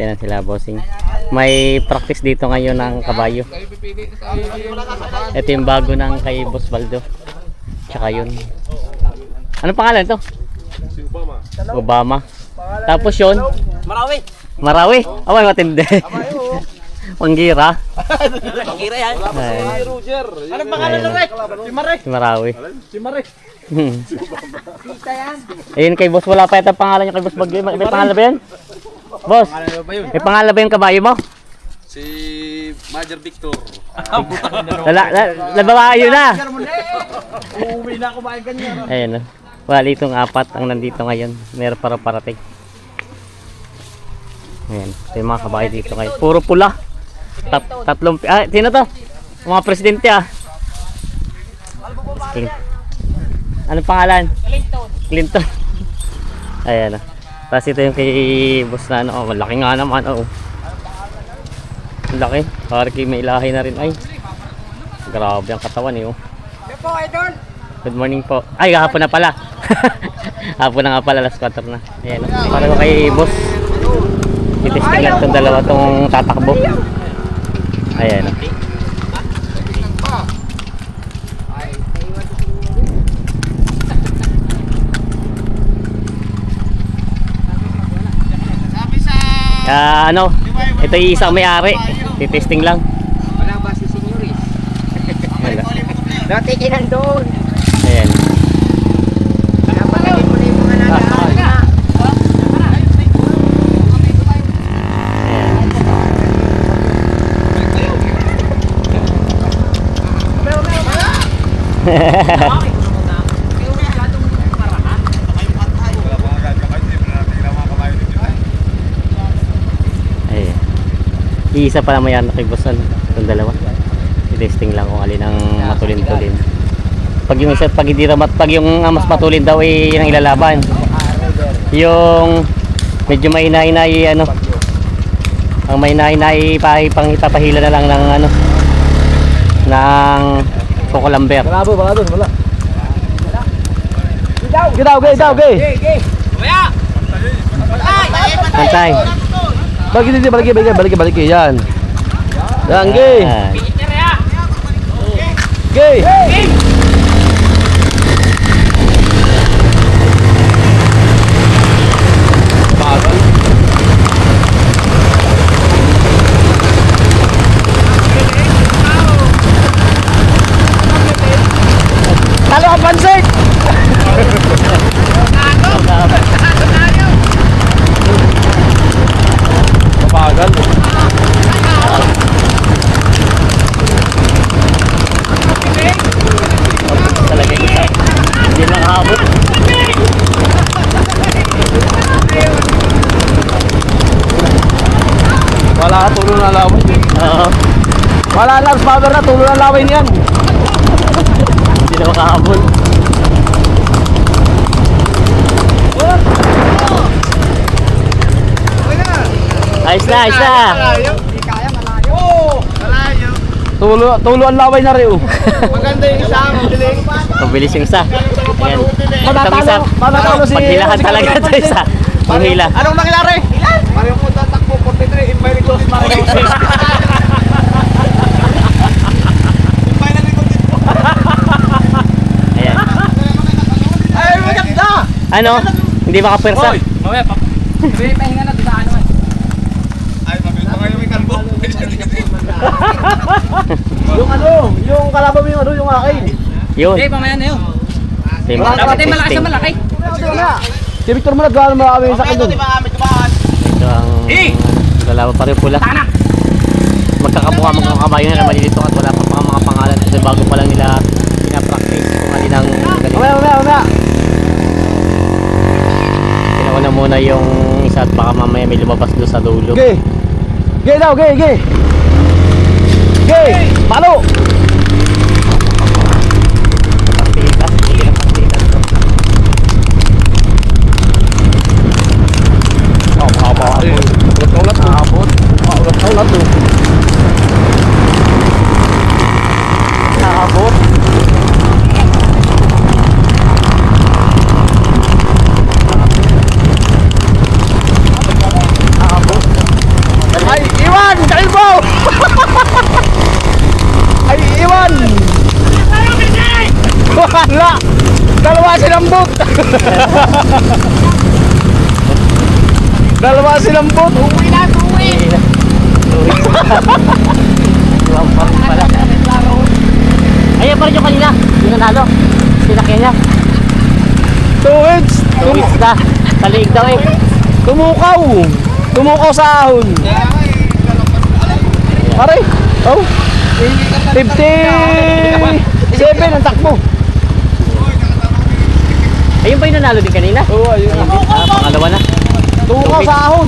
Ayan sila bossing. May practice dito ngayon ng kabayo. Ito yung bago ng kay Boss Baldo. Tsaka yun. Ano pangalan to? Si Obama. Obama. Tapos yun? Marawi. Marawi. Away matindi. Panggira. Panggira yan. Ayan. Roger. Anong pangalan na Rek? Si Mare. Si Marawi. Si Mare. Kita yan. Ayun kay Boss, wala pa yata pangalan niya kay Boss Bagyo. May pangalan ba yan? Boss, may pangalan ba yung kabayo mo? Si Major Victor. Lababayo na. Uuwi na kumain ganyan. Ayun o. Wala itong apat ang nandito ngayon. Meron para parating. Ayan. Ito yung mga kabayo dito ngayon. Puro pula. Tatlong... sino to? Mga presidente King. Anong pangalan? Clinton. Ayan o. Tapos ito yung kay Boss na ano. Malaki nga naman o. Laki. Parang may ilahi na rin. Ay. Grabe ang katawan eh. Oh. Good morning po. Ay, hapon na pala. Hapon na nga pala, alas 4 na. Ayan. Para ko kay Boss. Itesting lang itong dalawa itong tatakbo. Ayan. Ano? Ito yung isang may-ari. Titesting lang. Wala ba si Senyoris? Wala. Dati kinandun. Ayan. Napalagin mo na yung mga nalalaan na. Ayan. Iisa pa naman yan kay Boss. Itong dalawa. I-testing lang kung alin ang matulin-tulin. Pag yung isa, pag hindi ramat, pag yung mas matulin daw ay yun ang ilalaban. Yung medyo mahina-hinay ano. Ang mahina-hinay pang ipapahila na lang ng ano ng Cocolamber. Malabo, wala. Gidaw, gay. Kuya! Pantay. Balik yan. Yan, gay. Gay. Talo ang pansik. Papagal. Talaga isa. Hindi nakaabot. Wala ka tulo na lawin. Oo. Wala lang, power na tulo na lawin yan. Hindi na makahabol. Ayos na. Tulo ang laway na rin. Maganda yung isa, mabilis. Mabilis yung isa. Ayan. Itong isa. Matatalo si... Paghilahan talaga ito isa. Panghila. Anong nangyari? Pareho ko tatakbo, 43 in my record. Ayan. Ay, maganda! Ano? Hindi makapwersa. Mamaya pa. Sabi, pahinga na, dudaan naman. Ay, mabilis pa ngayon may kalbo. Yung ano, yung kalaban mo yung ano, yung akin. Yun. Okay, mamaya na yun. Same. Dapat ay malakas na malaki. Si Victor mo nagkano marami sa akin doon. Ito ang dalawa pa rin pula. Magkakabuka magkakabayo na naman dito at wala pa mga pangalan kasi bago pa lang nila pinapractice kung alin ang galing. Mamaya. Ginawa na muna yung isa at baka mamaya may lumabas doon sa dulo. Gay! Gay daw, gay! Gay! Palo! Partidas, hindi na partidas to. Ulat-ulat to. Ulat-ulat to. Nakabot. silambot! Dalawa silambot! Uwi na! Uwi! Iwan pa rin pala. Ayan pa rin yung kanina. Yung nanalo. Sinakyan niya. 2 hits! 2 weeks na. Taliig daw eh. Tumukaw! Tumukaw sa ahon! Aray! Oh! 57 ang takbo! Ayun ba yung nanalo din kanina? Oo, ayun na. Pangalawa na. Tumukaw sa ahon!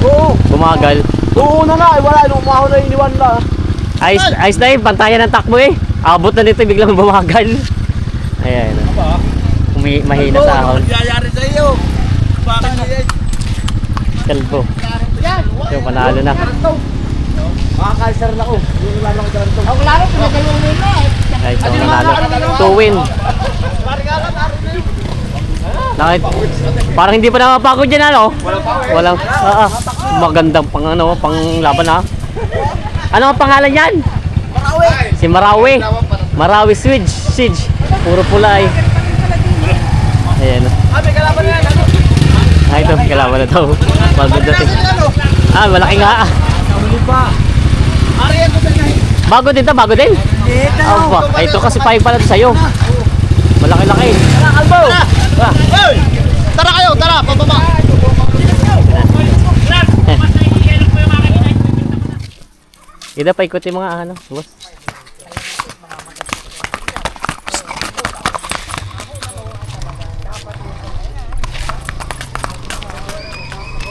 Oo! Bumagal. Oo na na! Wala! Nung umahon na iniwan na. Ayos na yun. Pantayan ng takbo eh. Abot na dito biglang bumagal. Ayan. Mahina sa ahon. Nangyayari sa iyo. Bakit niya? Kalbo. So, panalo na. Makakalisar na ako. Yung lalo ko dyan ito. Ako laro, pinagalaw mo na eh. Guys, so, nanalo. 2 win. Nakit, parang hindi pa napapagod dyan ano? Walang, magandang pang ano, pang laban ha. Ano ang pangalan yan? Si Marawi. Marawi Siege. Puro pula eh. Ayan. Ah, ito, kalaban na daw. Bago dating. Ah, malaki nga. Bago din to, bago din. Aba, ito kasi pahig pala to sa'yo. Malaki-laki. Albo! Tara kayo! Tara! Pababa! Ida pa ikutin mga ano, boss.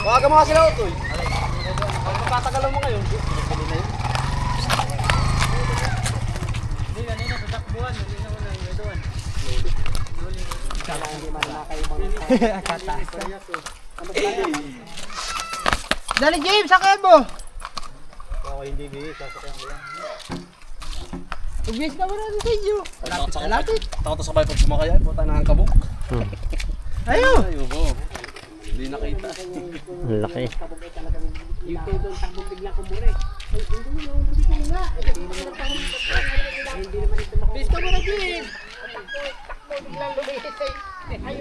Baga mga sila ito eh. Magpapatagalan mo ngayon. Dali James, sakyan mo. Ubis na mo na sa inyo. Takot sa bahay pag sumakayan. Puta na ang kabuk. Ayo. Ayoko. Hindi nakita. Ang laki. Ubis ka mo na James.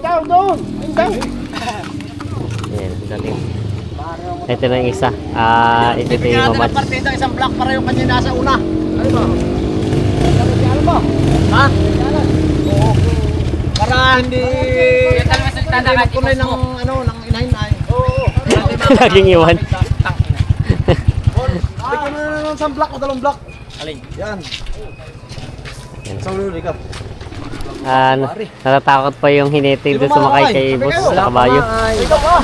Down, down. Down. Ayan, ang galing. Ito na yung isa. Ito yung match. Partida, isang block para yung kanya nasa una. Ano ba? Ano ba? Ha? Oo. Para hindi kulay ng ano, ng inahin-ay. Oo. Laging iwan. Bigyan mo na ng isang block o dalawang block. Alin? Yan. Isang luli ka. Natatakot pa yung hinete doon sumakay kay boss sa kabayo.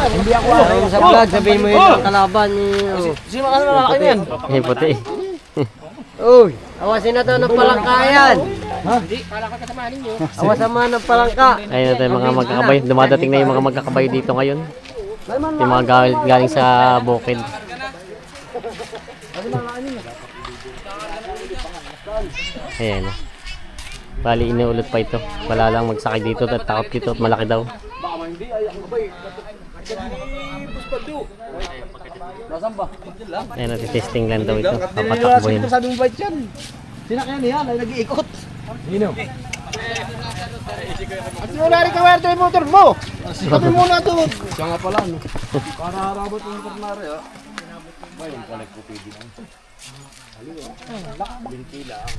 Hindi ako alam Sa vlog, sabihin mo yun ang kalaban ni... Sino ka na lalaki niyan? Yung puti. Uy, awasin na to ng palangkayan. Ha? Awasan mo ng palangka. Ayun na tayo mga magkakabayo. Dumadating na yung mga magkakabayo dito ngayon. Yung mga galing sa bukid. Ayan. Bali, inuulot pa ito. Wala lang magsakay dito at takot dito at malaki daw. Ayan, natitesting lang daw ito. Papatakbuhin. Sabi mo ba yan? Sinakyan niya, ay nag-iikot. Nino. At wala rin ka-wire yung motor mo. Sabi mo na doon. Siya nga pala, no? Para harabot yung motor na rin, ha?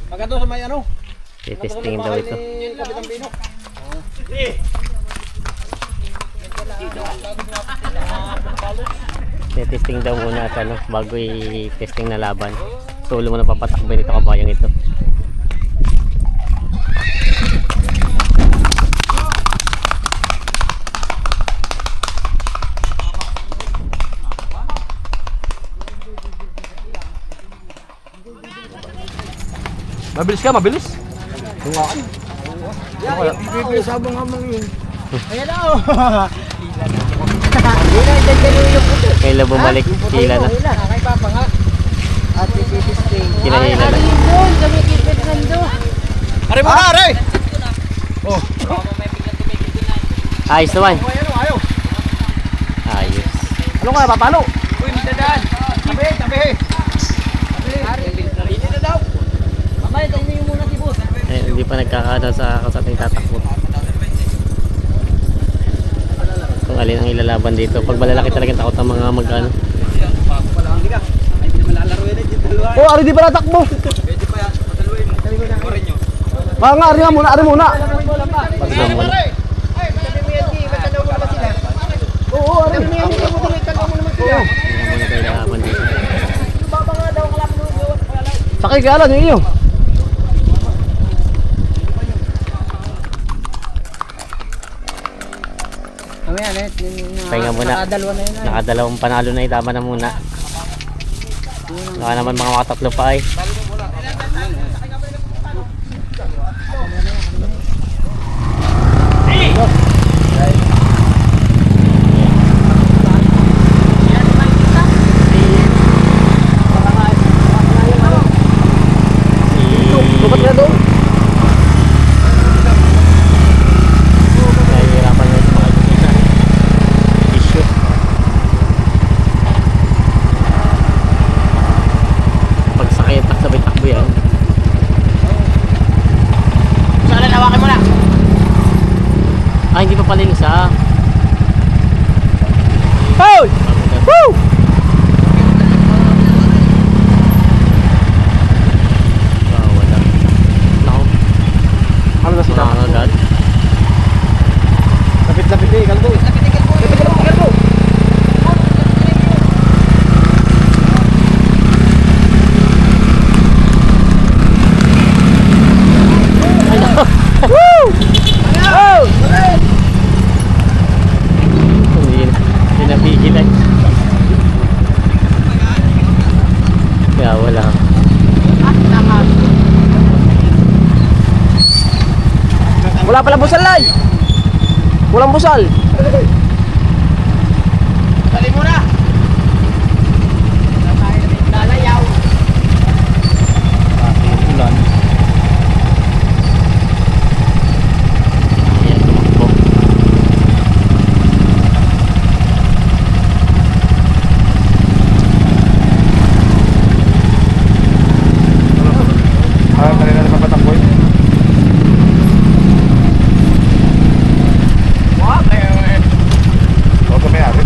Pagka doon sa may ano? Titestingin daw ito. Kapitang Pinok. Titesting daw muna at ano, bago i-testing na laban. Solo mo na papatakbay nito kabayang ito. Mabilis ka, mabilis? Tungaan. Bibilis habang hamang yun. Ayan na, oh. Hindi na, itagdalo yung puto. Kailan bumalik, hila na. Kay Papa nga. At titesting. Kinahila na. Doon, sa may kipit nando. Aray mo na, aray! Ayos naman. Ayaw. Ayos. Ano ka, papalo? Uy, hindi dadaan. Tabi, tabi. Hindi na daw. Mamay, tayo yung muna si boss. Eh, hindi pa saan sa kalsada yung tatakbo. Kung alin ang ilalaban dito. Pag malalaki talagang takot ang mga magkano. Oh, ari di pala takbo. Nga, ari muna, ari muna. Pagdam mo na. Oo, ari muna. Hindi mo na tayo ilalaban dito. Sakay ka lang yung iyo. Pahinga muna. Nakadalawang panalo na itama na muna. Baka naman mga makatatlo pa ay. Lupat ka doon. Nahihirapan na sa mga issue. Pag sakit, sabay takbo yan. Saan hawakin mo na? Ah, hindi pa pala yung isa. Hoy! Woo! Wow, wala. Naku, Ano na sila? nakakagad. Lapit-lapit eh, kalbo. Kalbo. Oh! Hindi napigil ay. Kaya wala. Wala pala busal lay. Walang busal. Dali mo na. Lalayaw. Ulan. Ayan, tumakbo. Ah, dali na napapatakboy. Huwag kami ari.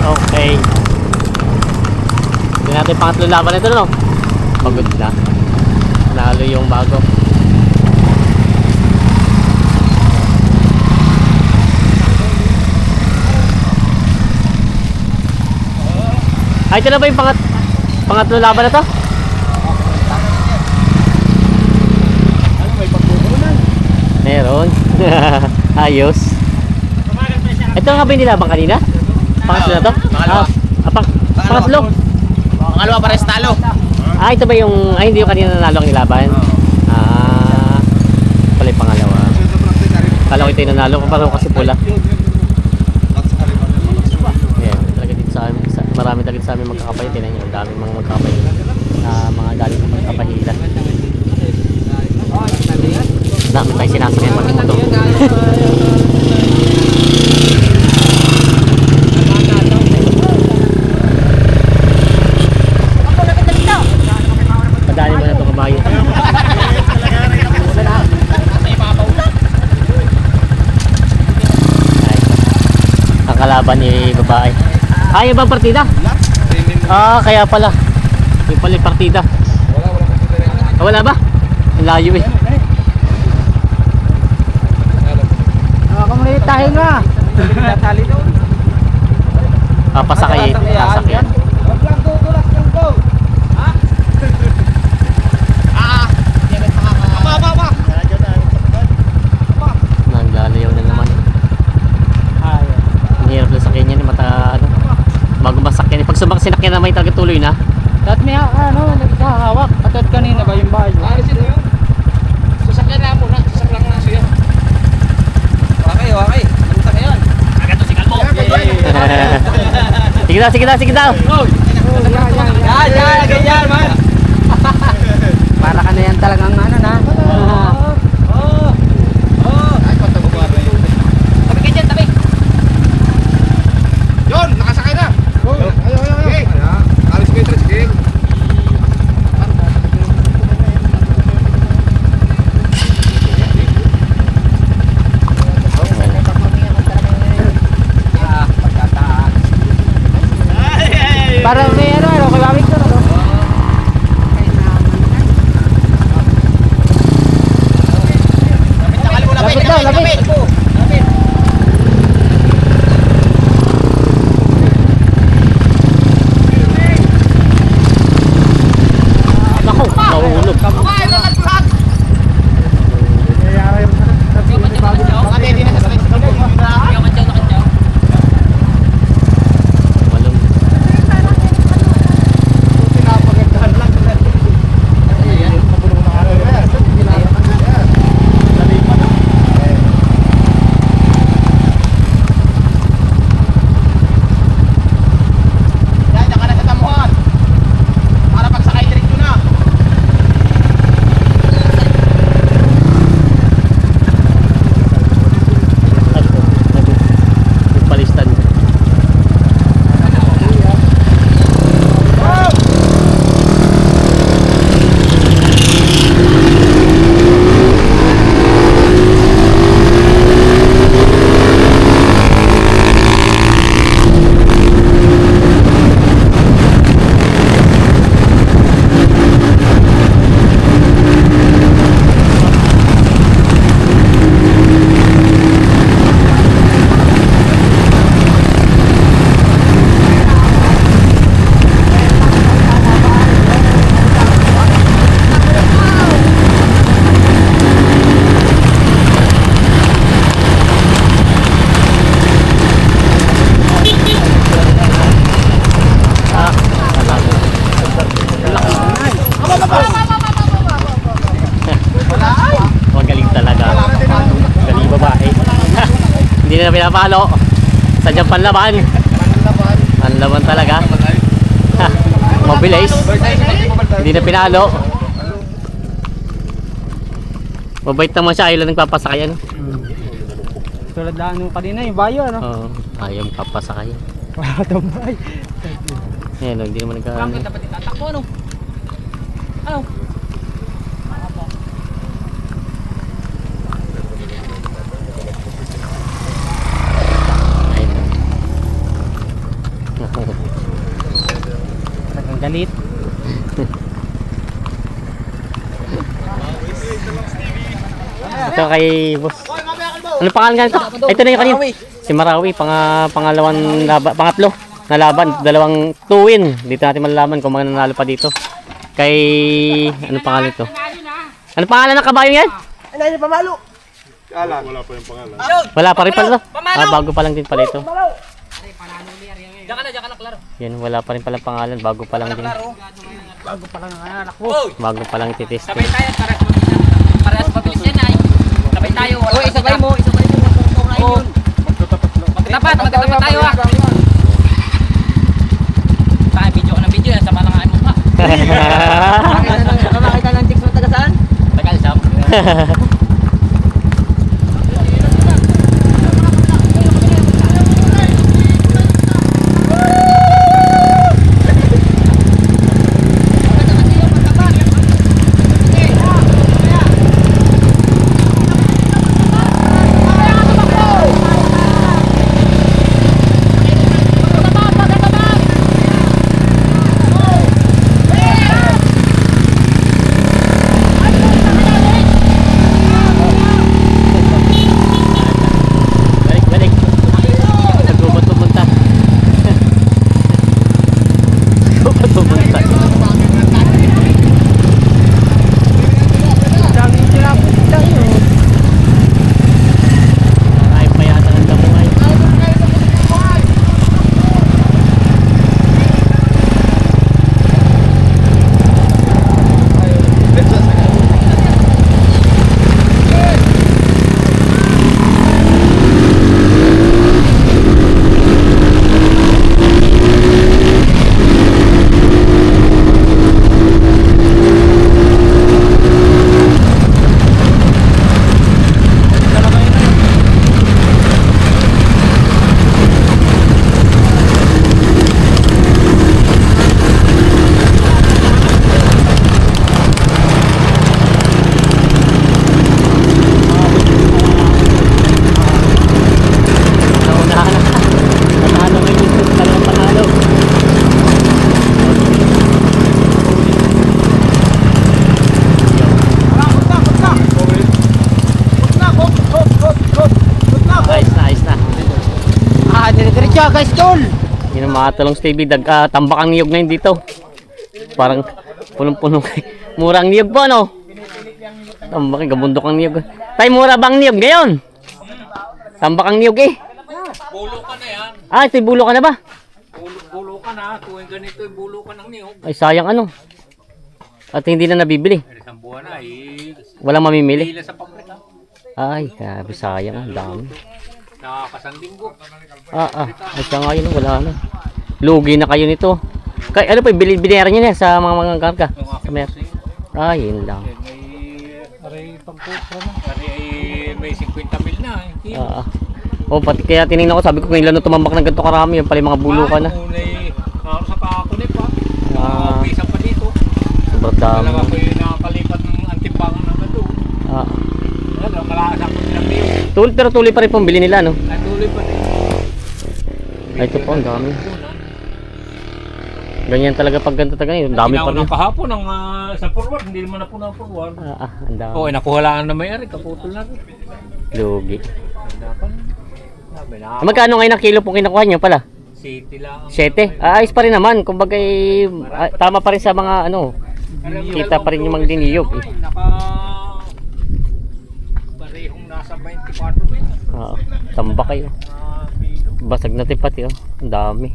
Okay. Hindi natin pangatlo laban ito, no? Pagod na. Nalo yung bago. Ay, ito na ba yung pangatlo laban na to? Meron. Ayos. Ito nga ba yung nilabang kanina? Pangatlo na to? Pangalawa. Pangatlo. Pangalawa pares talo. Ah, ito ba yung... Ay, hindi yung kanina nanalo ang nilaban? Ah, pala yung pangalawa. Kala ko ito yung nanalo, parang kasi pula. Ayan, talaga dito sa amin. Marami talaga sa amin magkakapay. Tinan nyo, ang daming mga magkakapay. Mga galing sa magkapahilan. Dami tayo sinasakyan pati motor. Padali mo na itong kabayo. Ay, ang kalaban ni babae. Ah, yung bang partida? Ah, kaya pala. Yung pala yung partida. Ah, wala ba? Ang layo eh. Baka muna tayo na. Tatali doon. Pasakay. Sasakyan. Wag lang dudulas ng go. Ha? Aba. Naglalayaw na naman. Ang hirap lang sakyan yan. Mata, ano, bago masakyan. Pag sinakyan na may tagatuloy na. Dati may nagkahawak. Atad kanina ba yung bahay? Sasakyan na muna. Sasakyan na siya. Okay. Punta ka yan. Agad to si Kalbo. Sige daw. Ganyan man. Para ka na yan talagang ano na. Tabi ka dyan, tabi. Yun, nakasakay na. Okay. Alis kayo, sige. Para may ano, kay Mami ko. Lapit. Naku, mahulog. Malung. Yan, dyan ka na sa tamuhan. Para pagsakay diretso na. Palistan. Magaling talaga. Galing babae. Hindi na pinapalo. Sadyang panlaban. Panlaban talaga. Mabilis. Hindi na pinalo. Mabait naman siya. Ayaw lang nagpapasakayan. Tulad lang nung kanina yung bayo ano. Oo. Ayaw magpapasakayan. Para tambay. Ayan, hindi naman nagka... Bakit dapat itatakbo, ano? Ano? Talagang galit. Ito kay boss. Ano pangalan nga ito? Ito na yung kanina. Si Marawi, pangatlo na laban. Dalawang two-win. Dito natin malalaman kung mananalo pa dito. Kay, ano pangalan ito? Ano pangalan ng kabayo yan? Ano yung pamalo? Wala pa rin pala. Bago pa lang din pala ito. Diyan ka na, klaro. Yan, wala pa rin pala pangalan. Bago pa lang din. Bago pa lang ang anak mo. Bago pa lang titest. Sabay tayo, parehas mabilis yan ay. Sabay tayo. Wala isabay mo. Magkatapat tayo ah. Saan, video ka ng video yan. Sama lang ang mukha. Makita ng chicks mo taga saan? Tagal, Sam. ba guys, tol? Yun ang mga talong Stevie, tambak ang niyog ngayon dito. Parang punong-punong. Murang niyog po, ano? Tambak, gabundok ang niyog. Tay, mura bang niyog ngayon? Tambak ang niyog eh. Bulo ka na yan. Ah, ito'y bulo ka na ba? Bulo ka na. Tuwing ganito, bulo ka ng niyog. Ay, sayang ano. At hindi na nabibili. Isang buwan na eh. Walang mamimili. Pila sa pabrika. Ay, grabe, sayang. Ang dami. Nakakasandinggo. Ay, siya nga yun, wala na. Lugi na kayo nito. Kay, ano pa, binera niya na sa mga karga. Sa mer. Ay, yun lang. Aray pagpupra na. Aray may 50 mil na. Oh, pati kaya tinignan ko, sabi ko ngayon lang tumambak ng ganito karami, yun pala yung mga bulo ka na. Unay, sa kakunay pa. Ah. Pisa pa dito. Sobrang dami. Talaga ko yung nakakalipat ng antipangan ng gato. Ano, malakas ako silang niyog. Pero tuloy pa rin pong bili nila, no? Ay, tuloy pa rin. Ay, ito po, ang dami. Ganyan talaga pag ganito talaga, yung dami pa rin. Kahapon ng sa forward, hindi naman na po ng forward. Ang dami. Oo, nakuhalaan na may-ari, kaputol na rin. Lugi. Sabi na, Magkano ngayon ang kilo pong kinakuha nyo pala? city lang. 7? Ayos pa rin naman. Kumbaga, tama pa rin sa mga ano. Kita pa rin yung mga diniyog. Naka parehong nasa 24 mil. Tamba kayo. Basag na tipati, oh. Ang dami.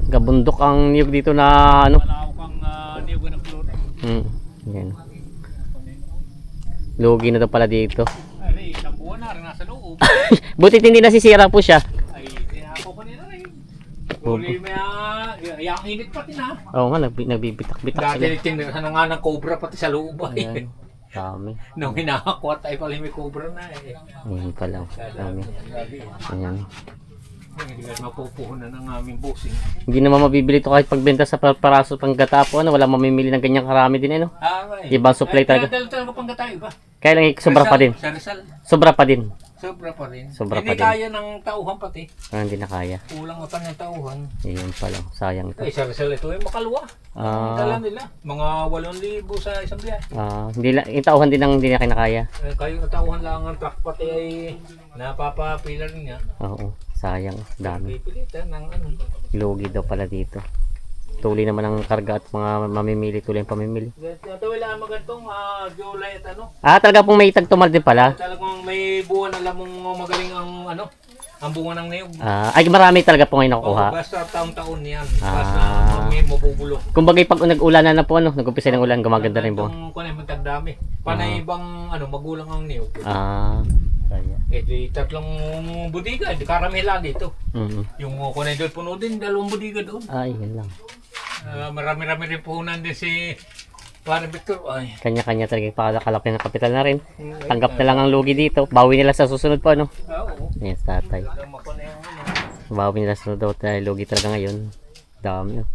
Gabundok ang niyog dito na ano. Malawak ang niyog ng flora. Yan. Lugi na daw pala dito. Ay, isang buwan na rin nasa loob. Butit hindi nasisira po siya. Ay, tinako ko nila rin. Huli may yung init pati na. Oo nga, nagbibitak-bitak Dati sila. tinirahan na nga ng cobra pati sa loob ay. Ayan. Dami. Nung hinakakwat ay pala may cobra na eh. Ayan pala. Dami. Ayan. Hindi ka mapupuhunan ng aming bossing. Hindi naman mabibili to kahit pagbenta sa paraso pang gata po. Ano, wala mamimili ng ganyang karami din. Ano? Ibang supply talaga. Dahil talaga pang gatayo ba? Kaya lang sobra pa din. Sa Rizal. Sobra pa din. Sobra pa rin. Sobra Hindi pa din. kaya ng tauhan pati. Hindi na kaya. Kulang pa ng tauhan. Ayun pala. Sayang ito. Ay, sa Rizal ito ay makalwa. Dala nila. Mga 8,000 sa isang biyahe. Hindi lang, yung tauhan din ang hindi na kinakaya. Kayo na tauhan lang ang truck pati ay napapapila rin niya. Oo. Sayang. Dami. Pipilitan ng ano. Lugi daw pala dito. Tuloy naman ang karga at mga mamimili. Tuloy ang pamimili. Ito wala magantong July at ano. Talaga pong may tagtumal din pala. Talagang may buwan alam mong magaling ang ano. Ang bunga ng niyog. Ay, marami talaga po ngayon nakukuha. Basta taon-taon yan. Basta may mabubulok. Kumbaga pag nag-ulanan na po, ano, nag-umpisa ng ulan, gumaganda rin po. Kung ano, magdadami. Panay ibang ano, magulang ang niyog. Kaya. Di tatlong budiga, di karamihan dito. Yung kunay doon puno din, 2 budiga doon. Yun lang. Marami-rami rin puhunan din si Parang Victor. Ay. Kanya-kanya talaga pakakalaki ng kapital na rin. Tanggap na lang ang lugi dito. Bawi nila sa susunod po, ano? Oo. Yes, tatay. Bawi nila sa susunod daw. Lugi talaga ngayon. Dami, oh.